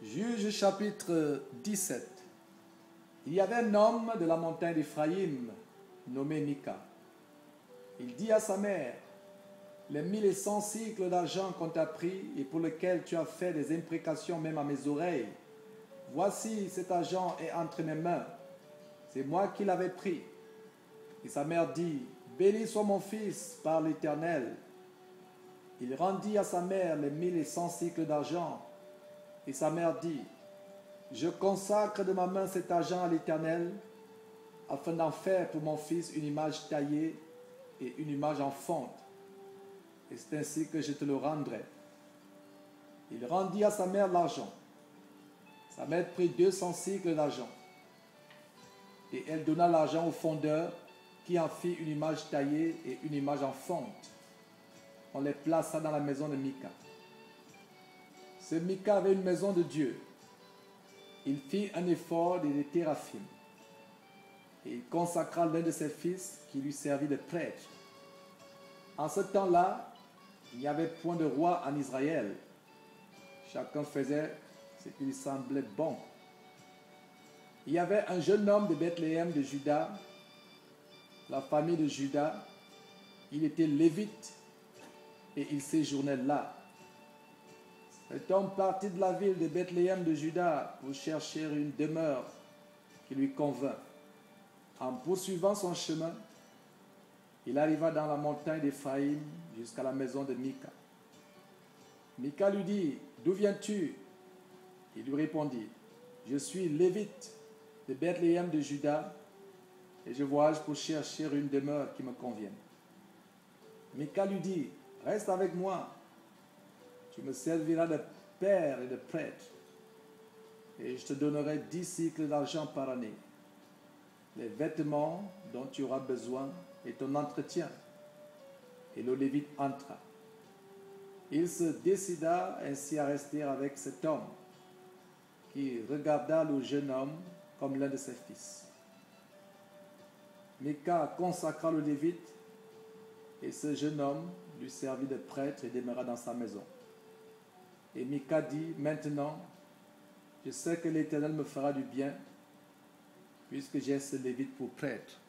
Juge chapitre 17. Il y avait un homme de la montagne d'Éphraïm nommé Mika. Il dit à sa mère: les 1100 cycles d'argent qu'on t'a pris et pour lequel tu as fait des imprécations même à mes oreilles, voici cet argent est entre mes mains. C'est moi qui l'avais pris. Et sa mère dit: béni soit mon fils par l'Éternel. Il rendit à sa mère les 1100 cycles d'argent. Et sa mère dit: je consacre de ma main cet argent à l'Éternel, afin d'en faire pour mon fils une image taillée et une image en fonte. Et c'est ainsi que je te le rendrai. Il rendit à sa mère l'argent. Sa mère prit 200 cycles d'argent. Et elle donna l'argent au fondeur, qui en fit une image taillée et une image en fonte. On les plaça dans la maison de Mika. Ce Mika avait une maison de Dieu. Il fit un effort des téraphim. Et il consacra l'un de ses fils qui lui servit de prêtre. En ce temps-là, il n'y avait point de roi en Israël. Chacun faisait ce qui lui semblait bon. Il y avait un jeune homme de Bethléem de Juda, la famille de Juda. Il était lévite et il séjournait là. Cet homme partit de la ville de Bethléem de Juda pour chercher une demeure qui lui convint. En poursuivant son chemin, il arriva dans la montagne d'Éphraïm jusqu'à la maison de Mika. Mika lui dit: d'où viens-tu? Il lui répondit: je suis lévite de Bethléem de Juda et je voyage pour chercher une demeure qui me convienne. Mika lui dit: reste avec moi. Tu me serviras de père et de prêtre, et je te donnerai 10 cycles d'argent par année, les vêtements dont tu auras besoin et ton entretien. Et le Lévite entra. Il se décida ainsi à rester avec cet homme, qui regarda le jeune homme comme l'un de ses fils. Mika consacra le Lévite, et ce jeune homme lui servit de prêtre et demeura dans sa maison. Et Mika dit: maintenant, je sais que l'Éternel me fera du bien, puisque j'ai ce Lévite pour prêtre.